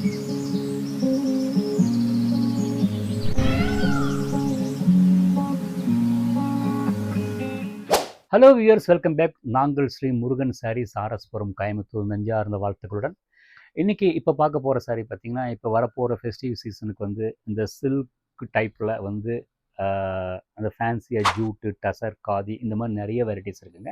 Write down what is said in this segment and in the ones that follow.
Hello viewers, welcome back. நாங்கள் ஸ்ரீ முருகன் சாரி சாரஸ்புரம் கோயம்புத்தூர் நெஞ்சார்ந்த வாழ்த்துக்களுடன் இன்றைக்கி இப்போ பார்க்க போகிற சாரி பார்த்திங்கன்னா, இப்போ வரப்போகிற ஃபெஸ்டிவ் சீசனுக்கு வந்து இந்த சில்க் டைப்பில் வந்து அந்த ஃபேன்சியாக ஜூட்டு, டசர், காதி இந்த மாதிரி நிறைய வெரைட்டிஸ் இருக்குங்க.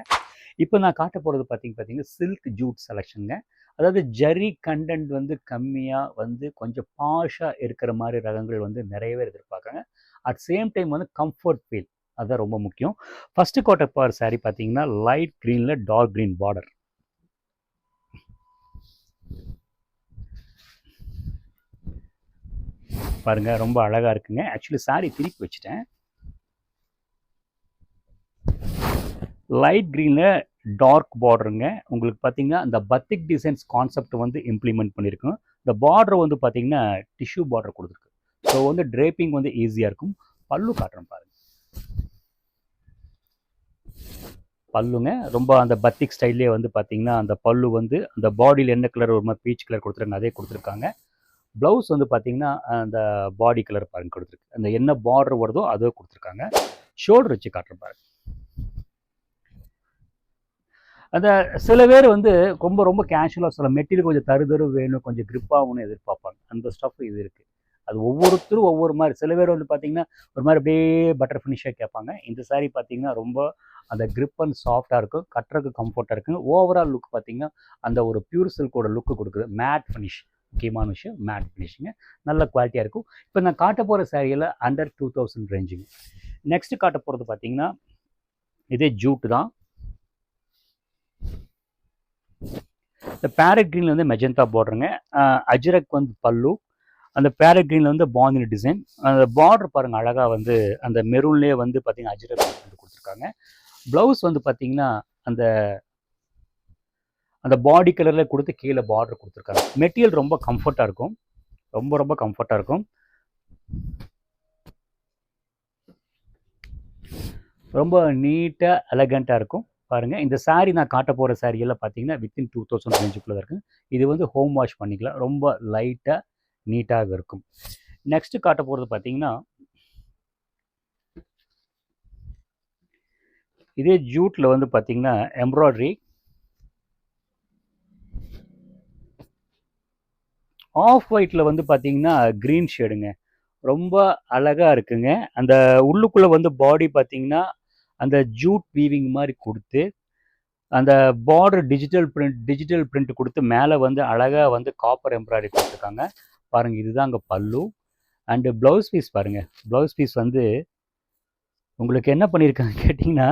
இப்போ நான் காட்ட போகிறது பார்த்தீங்கன்னா சில்க் ஜூட் செலெக்ஷனுங்க. அதாவது ஜரி கண்டென்ட் வந்து கம்மியாக வந்து கொஞ்சம் பாஷாக இருக்கிற மாதிரி ரகங்கள் வந்து நிறையவே எதிர்பார்க்குறாங்க. அட் சேம் டைம் வந்து கம்ஃபர்ட் ஃபீல், அதுதான் ரொம்ப முக்கியம். ஃபஸ்ட்டு கோட்டர் பார் சாரீ பார்த்தீங்கன்னா லைட் க்ரீனில் டார்க் க்ரீன் பார்டர். பாருங்க, ரொம்ப அழகாக இருக்குங்க. ஆக்சுவலி சாரீ திருப்பி வச்சுட்டேன். லைட் க்ரீனில் டார்க் பார்டருங்க. உங்களுக்கு பார்த்தீங்கன்னா இந்த பத்திக் டிசைன்ஸ் கான்செப்ட் வந்து இம்ப்ளிமெண்ட் பண்ணியிருக்கோம். இந்த பார்டர் வந்து பார்த்தீங்கன்னா டிஷ்யூ பார்டர் கொடுத்துருக்கு. ஸோ வந்து ட்ரேப்பிங் வந்து ஈஸியாக இருக்கும். பல்லு காட்டுறேன் பாருங்கள். பல்லுங்க ரொம்ப அந்த பத்திக் ஸ்டைல்லே வந்து பார்த்தீங்கன்னா அந்த பல்லு வந்து அந்த பாடியில் என்ன கலர் ஒரு மாதிரி பீச் கலர் கொடுத்துருக்காங்க, அதே கொடுத்துருக்காங்க. ப்ளவுஸ் வந்து பார்த்தீங்கன்னா அந்த பாடி கலர் பாருங்க கொடுத்துருக்கு. அந்த என்ன பார்டர் வருதோ அதோ கொடுத்துருக்காங்க. ஷோல்டர் வச்சு காட்டுறேன் பாருங்க. அந்த சில பேர் வந்து ரொம்ப ரொம்ப கேஷுவலாக சொல்ல மெட்டீரியல் கொஞ்சம் தரு வேணும், கொஞ்சம் க்ரிப்பாகணும்னு எதிர்பார்ப்பாங்க. அந்த ஸ்டஃப் இது இருக்குது. அது ஒவ்வொருத்தரும் ஒவ்வொரு மாதிரி. சில பேர் வந்து பார்த்தீங்கன்னா ஒரு மாதிரி அப்படியே பட்டர் ஃபினிஷாக கேட்பாங்க. இந்த சாரீ பார்த்தீங்கன்னா ரொம்ப அந்த க்ரிப் அண்ட் சாஃப்டாக இருக்கும், கட்டுறதுக்கு கம்ஃபர்ட்டாக இருக்குங்க. ஓவரால் லுக் பார்த்தீங்கன்னா அந்த ஒரு பியூர் சில்கோட லுக்கு கொடுக்குது. மேட் ஃபினிஷ், முக்கியமான விஷயம் மேட் ஃபினிஷிங்க, நல்ல குவாலிட்டியாக இருக்கும். இப்போ நான் காட்ட போகிற சாரியில் அண்டர் 2000 ரேஞ்சுங்க. நெக்ஸ்ட்டு காட்ட போகிறது பார்த்தீங்கன்னா இதே ஜூட்டு தான். இந்த பேரட் க்ரீனில் வந்து மெஜந்தா பார்டருங்க. அஜ்ரக் வந்து பல்லு. அந்த பேரட் க்ரீனில் வந்து பாந்தினி டிசைன். அந்த பார்டர் பாருங்கள் அழகாக வந்து அந்த மெரூன்லேயே வந்து பார்த்தீங்கன்னா அஜ்ரக் வந்து கொடுத்துருக்காங்க. ப்ளவுஸ் வந்து பார்த்தீங்கன்னா அந்த அந்த பாடி கலரில் கொடுத்து கீழே பார்டர் கொடுத்துருக்காங்க. மெட்டீரியல் ரொம்ப கம்ஃபர்ட்டாக இருக்கும், ரொம்ப ரொம்ப கம்ஃபர்ட்டாக இருக்கும். ரொம்ப நீட்டாக எலகண்ட்டாக இருக்கும். பாருங்கள், இந்த சாரீ நான் காட்ட போகிற சாரியெல்லாம் பார்த்தீங்கன்னா வித்தின் 2000 ரேஞ்சுக்குள்ளே தான் இருக்குது. இது வந்து ஹோம் வாஷ் பண்ணிக்கலாம், ரொம்ப லைட்டாக நீட்டாக இருக்கும். நெக்ஸ்ட்டு காட்ட போகிறது பார்த்தீங்கன்னா இதே ஜூட்டில் வந்து பார்த்தீங்கன்னா எம்ப்ராய்டரி ஆஃப் ஒயிட்டில் வந்து பார்த்தீங்கன்னா க்ரீன் ஷேடுங்க. ரொம்ப அழகாக இருக்குங்க. அந்த உள்ளுக்குள்ளே வந்து பாடி பார்த்தீங்கன்னா அந்த ஜூட் வீவிங் மாதிரி கொடுத்து அந்த பார்டர் டிஜிட்டல் பிரிண்ட் கொடுத்து மேலே வந்து அழகாக வந்து காப்பர் எம்ப்ராய்டரி கொடுத்துருக்காங்க. பாருங்கள், இதுதான் அங்கே பல்லு. அண்டு ப்ளவுஸ் பீஸ் பாருங்கள். ப்ளவுஸ் பீஸ் வந்து உங்களுக்கு என்ன பண்ணியிருக்காங்க கேட்டிங்கன்னா,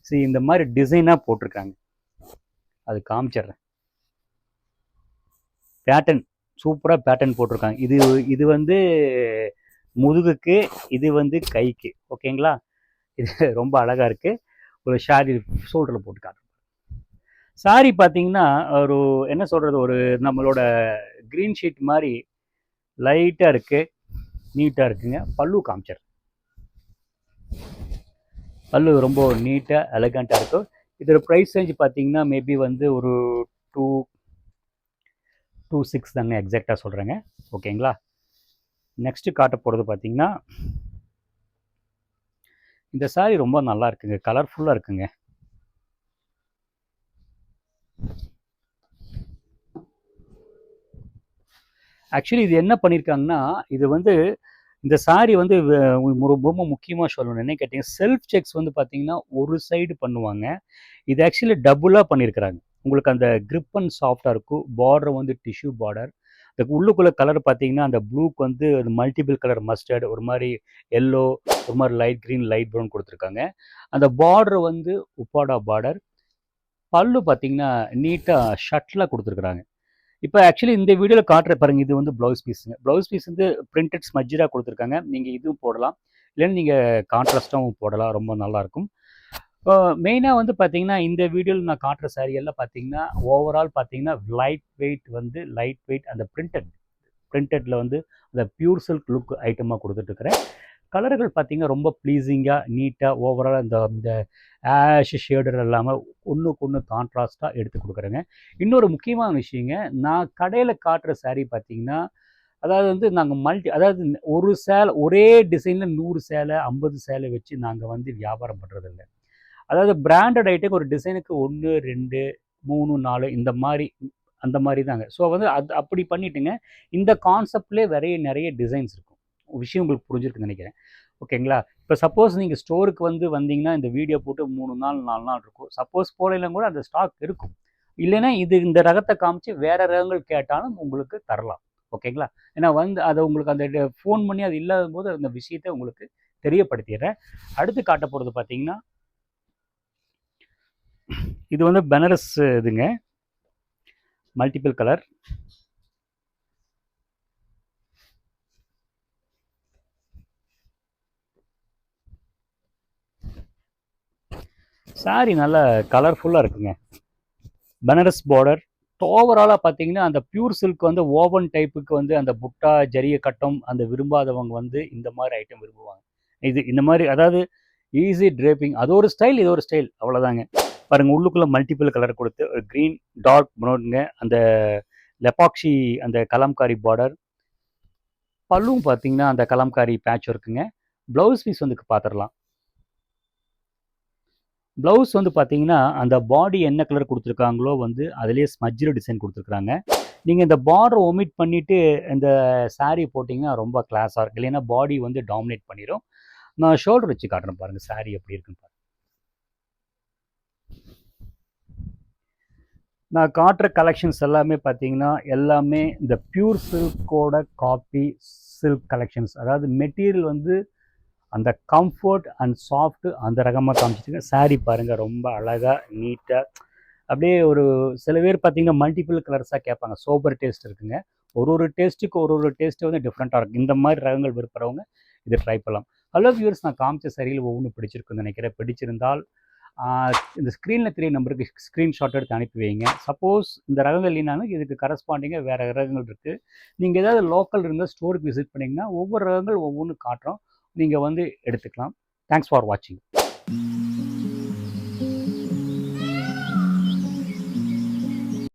சரி இந்த மாதிரி டிசைனாக போட்டிருக்காங்க. அது காமிச்சிட்றேன். பேட்டர்ன் சூப்பராக பேட்டர்ன் போட்டிருக்காங்க. இது வந்து முதுகுக்கு, இது வந்து கைக்கு. ஓகேங்களா? இது ரொம்ப அழகாக இருக்குது. ஒரு ஷாரி ஷோல்டரில் போட்டு காட்டுறேன். சாரி பார்த்தீங்கன்னா ஒரு என்ன சொல்கிறது, ஒரு நம்மளோட க்ரீன் ஷீட் மாதிரி லைட்டாக இருக்குது, நீட்டாக இருக்குங்க. பல்லு காமிச்சிட்றேன். பல்லு ரொம்ப நீட்டாக எலகண்ட்டாக இருக்கும். இதோட ப்ரைஸ் ரேஞ்ச் பார்த்தீங்கன்னா மேபி வந்து ஒரு 226 தாங்க, எக்ஸாக்டாக சொல்கிறேங்க. ஓகேங்களா? நெக்ஸ்ட்டு காட்ட போகிறது பார்த்தீங்கன்னா இந்த சாரீ ரொம்ப நல்லா இருக்குங்க, கலர்ஃபுல்லாக இருக்குங்க. ஆக்சுவலி இது என்ன பண்ணியிருக்காங்கன்னா, இது வந்து இந்த சாரீ வந்து ரொம்ப முக்கியமாக சொல்லணும். என்ன கேட்டிங்கன்னா, செல்ஃப் செக்ஸ் வந்து பார்த்தீங்கன்னா ஒரு சைடு பண்ணுவாங்க. இது ஆக்சுவலி டபுளாக பண்ணியிருக்கிறாங்க. உங்களுக்கு அந்த க்ரிப் அண்ட் சாஃப்டாக இருக்கும். பார்டர் வந்து டிஷ்யூ பார்டர். இந்த உள்ளுக்குள்ளே கலர் பார்த்தீங்கன்னா அந்த ப்ளூக்கு வந்து மல்டிபிள் கலர் மஸ்டர்ட், ஒரு மாதிரி எல்லோ, ஒரு மாதிரி லைட் க்ரீன், லைட் ப்ரௌன் கொடுத்துருக்காங்க. அந்த பார்டர் வந்து உப்பாடா பார்டர். பல்லு பார்த்தீங்கன்னா நீட்டாக ஷர்ட்டில் கொடுத்துருக்குறாங்க. இப்போ ஆக்சுவலி இந்த வீடியோவில் காட்டுற பாருங்க, இது வந்து ப்ளவுஸ் பீஸுங்க. ப்ளவுஸ் பீஸ் வந்து பிரிண்டட் ஸ்மஜ்ஜராக கொடுத்துருக்காங்க. நீங்கள் இதுவும் போடலாம், இல்லைன்னா நீங்கள் கான்ட்ராஸ்ட்டாகவும் போடலாம், ரொம்ப நல்லாயிருக்கும். இப்போ மெயினாக வந்து பார்த்தீங்கன்னா இந்த வீடியோவில் நான் காட்டுற சாரீ எல்லாம் பார்த்தீங்கன்னா ஓவரால் பார்த்தீங்கன்னா லைட் வெயிட் அந்த பிரிண்டடில் வந்து அந்த பியூர் சில்க் லுக் ஐட்டமாக கொடுத்துட்ருக்குறேன். கலர்கள் பார்த்தீங்கன்னா ரொம்ப ப்ளீஸிங்காக நீட்டாக ஓவரால் இந்த ஆஷ் ஷேடர் இல்லாமல் ஒன்றுக்கு ஒன்று கான்ட்ராஸ்ட்டாக எடுத்து கொடுக்குறேங்க. இன்னொரு முக்கியமான விஷயங்க, நான் கடையில் காட்டுற saree பார்த்தீங்கன்னா, அதாவது வந்து நாங்கள் அதாவது ஒரு சேலை ஒரே டிசைனில் 100 சேலை 50 சேலை வச்சு நாங்கள் வந்து வியாபாரம் பண்ணுறதில்ல. அதாவது பிராண்டட் ஐட்டக்கு ஒரு டிசைனுக்கு 1 2 3 4 இந்த மாதிரி அந்த மாதிரி தாங்க. ஸோ வந்து அது அப்படி பண்ணிட்டுங்க, இந்த கான்செப்ட்லேயே நிறைய டிசைன்ஸ் இருக்கும். விஷயம் உங்களுக்கு புரிஞ்சிருக்குன்னு நினைக்கிறேன். ஓகேங்களா? இப்போ சப்போஸ் நீங்கள் ஸ்டோருக்கு வந்தீங்கன்னா, இந்த வீடியோ போட்டு 3 நாள் 4 நாள் இருக்கும். சப்போஸ் போகலைன்னா கூட அந்த ஸ்டாக் இருக்கும். இல்லைன்னா இந்த ரகத்தை காமிச்சு வேற ரகங்கள் கேட்டாலும் உங்களுக்கு தரலாம். ஓகேங்களா? ஏன்னா அதை உங்களுக்கு அந்த ஃபோன் பண்ணி அது இல்லாத போது அந்த விஷயத்தை உங்களுக்கு தெரியப்படுத்திடுறேன். அடுத்து காட்ட போகிறது பார்த்தீங்கன்னா, இது வந்து பனாரஸ் இதுங்க. Multiple colour. சாரி நல்லா கலர்ஃபுல்லாக இருக்குங்க. பனாரஸ் பார்டர். ஓவராலாக பார்த்தீங்கன்னா அந்த பியூர் சில்க் வந்து ஓவன் டைப்புக்கு வந்து அந்த புட்டா ஜரிய கட்டம் அந்த விரும்பாதவங்க வந்து இந்த மாதிரி ஐட்டம் விரும்புவாங்க. இந்த மாதிரி அதாவது ஈஸி ட்ரேப்பிங். அது ஒரு ஸ்டைல், இது ஒரு ஸ்டைல், அவ்வளோதாங்க. பாருங்கள், உள்ளுக்குள்ளே மல்டிபிள் கலர் கொடுத்து க்ரீன் டார்க் ப்ரௌனுங்க. அந்த லெபாக்ஷி அந்த கலம்காரி பார்டர். பல்லும் பார்த்தீங்கன்னா அந்த கலம்காரி பேட்ச் ஒர்க்குங்க. ப்ளவுஸ் பீஸ் வந்து பார்த்துடலாம். ப்ளவுஸ் வந்து பார்த்தீங்கன்னா அந்த பாடி என்ன கலர் கொடுத்துருக்காங்களோ வந்து அதிலேயே ஸ்மஜ்ஜில் டிசைன் கொடுத்துருக்குறாங்க. நீங்கள் இந்த பார்டர் ஒமிட் பண்ணிவிட்டு இந்த saree போட்டிங்கன்னா ரொம்ப கிளாஸாக இருக்குது. இல்லைன்னா பாடி வந்து டாமினேட் பண்ணிடும். நான் ஷோல்டர் வச்சு காட்டுறேன் பாருங்கள் saree எப்படி இருக்குன்னு பாருங்கள். நான் காட்டுற கலெக்ஷன்ஸ் எல்லாமே பார்த்தீங்கன்னா எல்லாமே இந்த பியூர் சில்கோட காப்பி சில்க் கலெக்ஷன்ஸ். அதாவது மெட்டீரியல் வந்து அந்த கம்ஃபர்ட் அண்ட் சாஃப்ட் அந்த ரகமாக காமிச்சிட்டுங்க. saree பாருங்கள் ரொம்ப அழகாக நீட்டாக அப்படியே ஒரு சில பேர் பார்த்தீங்கன்னா மல்டிபிள் கலர்ஸாக கேட்பாங்க. சோபர் டேஸ்ட் இருக்குங்க. ஒரு டேஸ்ட்டுக்கு ஒரு டேஸ்ட்டு வந்து டிஃப்ரெண்ட்டாக இருக்கும். இந்த மாதிரி ரகங்கள் விரும்புகிறவங்க இதை ட்ரை பண்ணலாம். ஹலோ வியூவர்ஸ், நான் காமிச்ச சரியில் ஒவ்வொன்றும் பிடிச்சிருக்குன்னு நினைக்கிறேன். பிடிச்சிருந்தால் இந்த ஸ்க்ரீனில் தெரிய நம்பருக்கு ஸ்க்ரீன்ஷாட் எடுத்து அனுப்பி வைங்க. சப்போஸ் இந்த ரகங்கள் இல்லைனாலும் இதுக்கு கரஸ்பாண்டிங்காக வேறு ரகங்கள் இருக்குது. நீங்கள் ஏதாவது லோக்கல் இருந்தால் ஸ்டோருக்கு விசிட் பண்ணிங்கன்னா ஒவ்வொரு ரகங்கள் ஒவ்வொன்று காட்டுறோம். நீங்கள் வந்து எடுத்துக்கலாம். தேங்க்ஸ் ஃபார் வாட்சிங்.